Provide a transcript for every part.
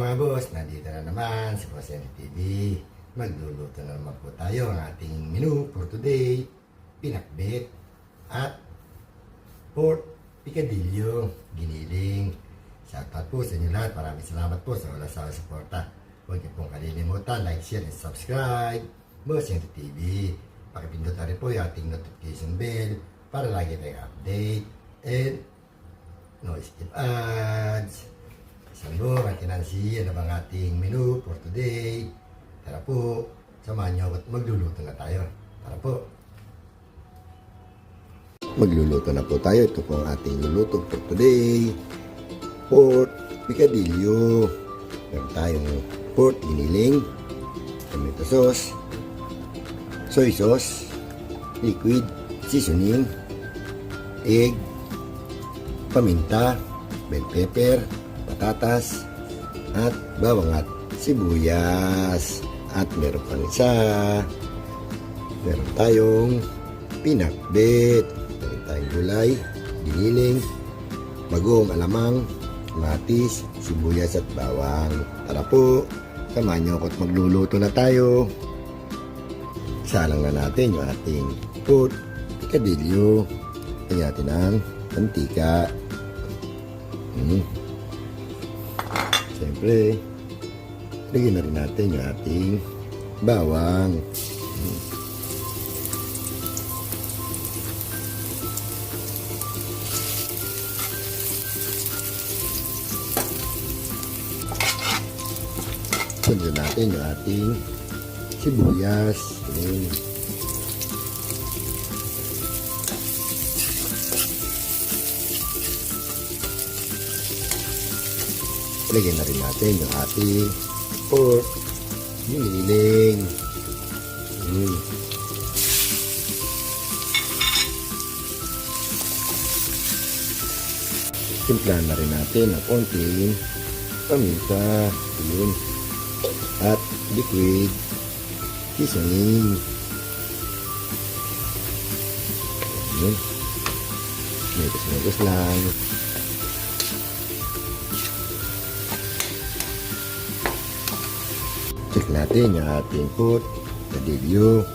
mga boss, nandito na naman sa Boss Henry TV. Magluluto na naman po tayo ng ating menu for today. Pinakbet at pork picadillo, giniling. Shoutout po sa inyo lahat. Maraming salamat po sa walang sawang suporta. Huwag niyo pong kalilimutan, like, share, and subscribe. Boss Henry TV. Pakipindot na rin po yung ating notification bell para lagi tayong update. And no skip ads. Salvo, Kinansi, ano bang ating menu for today? Tara po, samahan niyo at magluluto na tayo. Tara po. Magluluto na po tayo. Ito po ang ating luluto for today. Pork picadillo. Meron tayong pork giniling, tomato sauce, soy sauce, liquid seasoning, egg, paminta, bell pepper, patatas, at bawang at sibuyas. At meron pang isa, meron tayong pinakbet, meron tayong gulay, giniling, bagong alamang, matis, sibuyas at bawang. Tara po, samahan niyo ako at magluluto na tayo. Salang na natin yung ating pork picadillo. Kaya natin ang mantika. Siyempre, lagyan na rin natin yung ating bawang. Sundan natin yung ating sibuyas. Lagyan na rin natin yung ating pork giniling. Timplahan na rin natin ng konting paminta. At liquid seasoning. Megas lang. Check natin yung ating pork picadillo.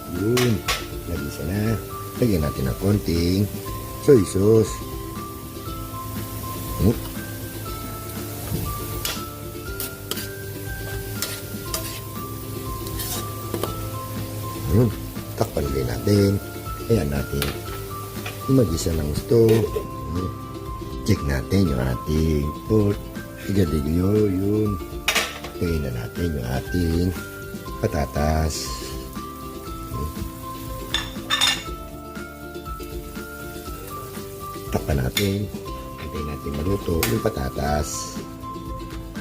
Nagisa na. Lagyan natin ng konting soy sauce. Takpan din natin. Ayan natin. Mag-isa ng gusto. Check natin yung ating pork picadillo. Lagyan na natin yung ating patatas. Takpan natin. Hintayin natin maluto yung patatas.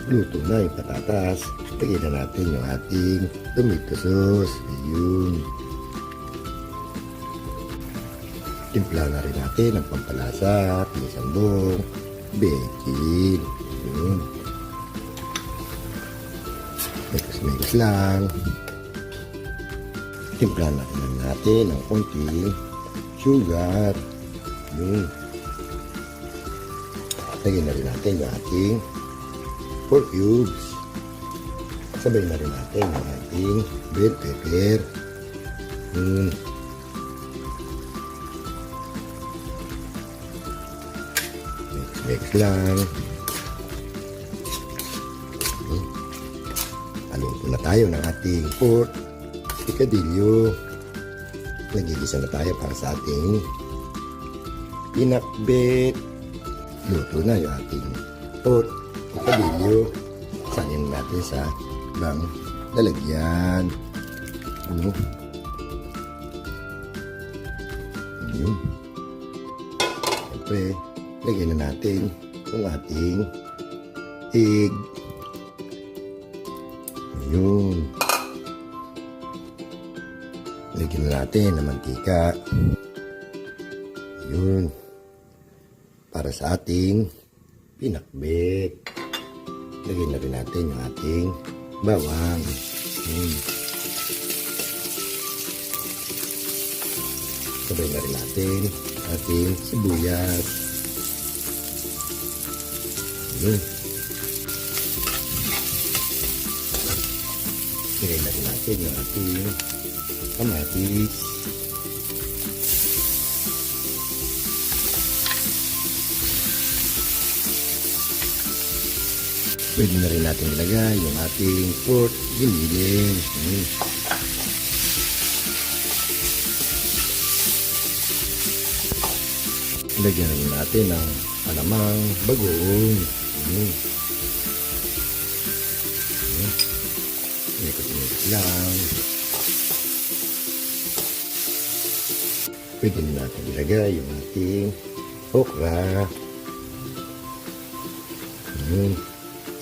Luto na yung patatas. Lagyan na natin yung ating tomato sauce. Timpla na rin natin ang pampalasa, pinisandong, baking. Megas lang. Timpla na rin natin ang konting sugar. Lagyan na rin natin yung ating pork cubes. Sabay na rin natin yung ating bell pepper. Mix lang. Haluto na tayo ng ating pork picadillo. Nagigisa na tayo para sa ating pinakbet. Luto na yung ating pork picadillo. Sanin natin sa ibang lalagyan. Siyempre, lagyan na natin yung ating egg. Lagyan na natin ng mantika. Para sa ating pinakbet. Lagyan na rin natin yung ating bawang. Sabay na rin natin ating sibuyas. Ilagay na rin natin yung ating kamatis. Pwede na rin natin ilagay yung ating pork giniling. Lagyan rin natin ng alamang bagoong. Ikot-ikot lang. Pwede rin natin ilagay yung ating okra.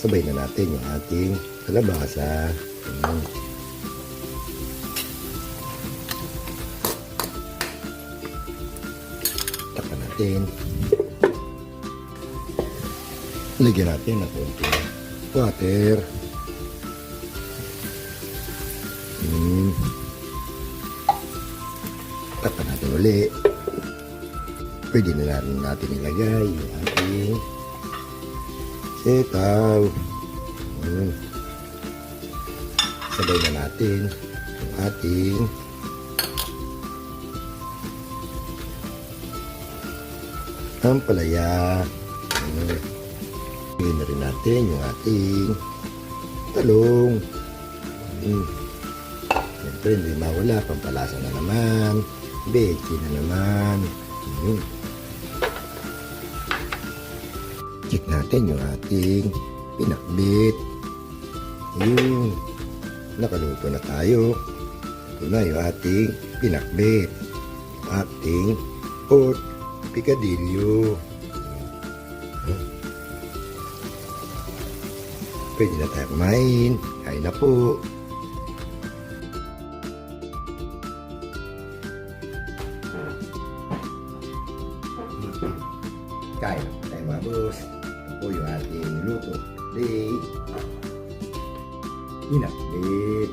Sabay na natin yung ating kalabasa. Tapan natin. Lagyan natin ng konting water. Tapan natin ulit. Pwede na natin ilagay yung ating sitaw. Sabay na natin yung ating ampalaya. Bigyan na rin natin yung ating talong. Siyempre hindi mawala, pampalasa na naman, bechin na naman. Check natin yung ating pinakbit. Nakaluto na tayo. Ito na yung ating pinakbit. Ating pork picadillo. Pwede na tayo kumain. Kain na po. Kain na tayo mga boss. Ito po yung ating luto. Today, pinakbit.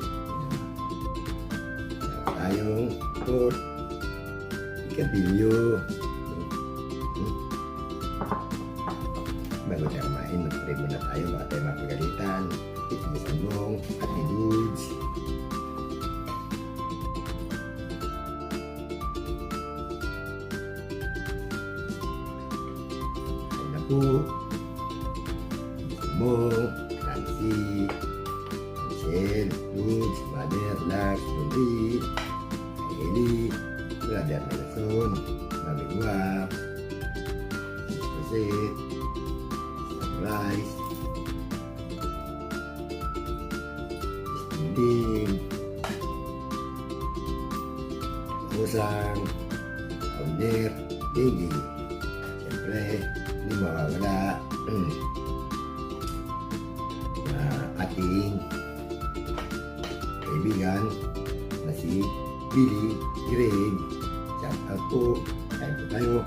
Tayong pork picadillo. Bago tayo kumain, mag-pray muna tayo. Baka tayo mapagalitan. Itigisan mong attitudes. Kain na po. Mong, Nancy, Michelle, Dudes, Mother, Lars, Julie, Eli, Brother Nelson, Mami Guap, Jose, Rice, Christine, Kusang, Founder, Baby. Siyempre, hindi mawawala na ating kaibigan na si Billy Greg. Shout out po. Kain po tayo.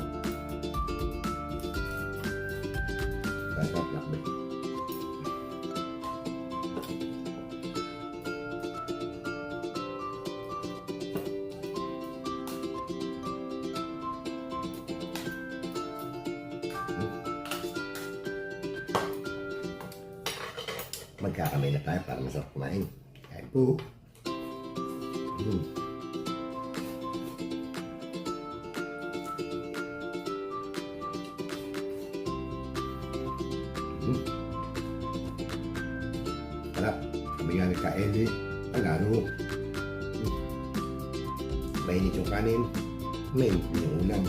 Magkakamay na tayo para masarap kumain. Kain po. Sarap. Sabi nga ka Eli, Tagalog. Mainit yung kanin, mainit yung ulam.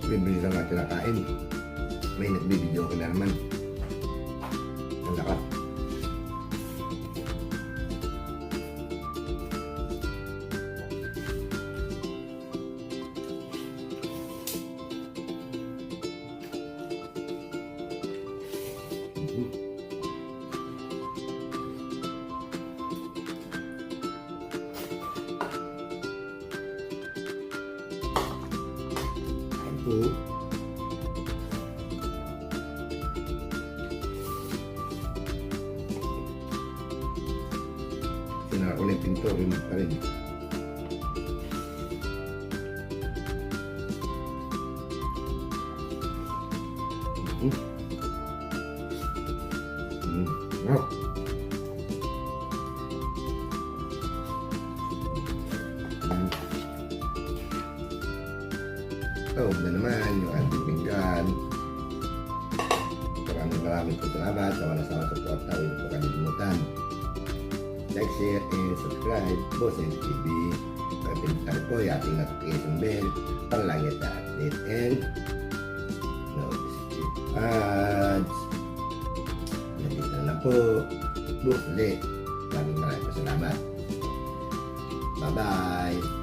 Bibili lang natin nakain. May nagbibideo ko na naman. Ang lakas. ko na yung pinto, remote pa rin. Oh. Oh, na naman yung ating pinggan. Maraming po salamat sa walang sama suporta. Huwag po kalimutan. Like, share, and subscribe po sa TV. Pagpintan po yung ating notification bell para lagi na update and notification ads. Nandito na lang po. Bukas ulit. Maraming po salamat. Bye-bye.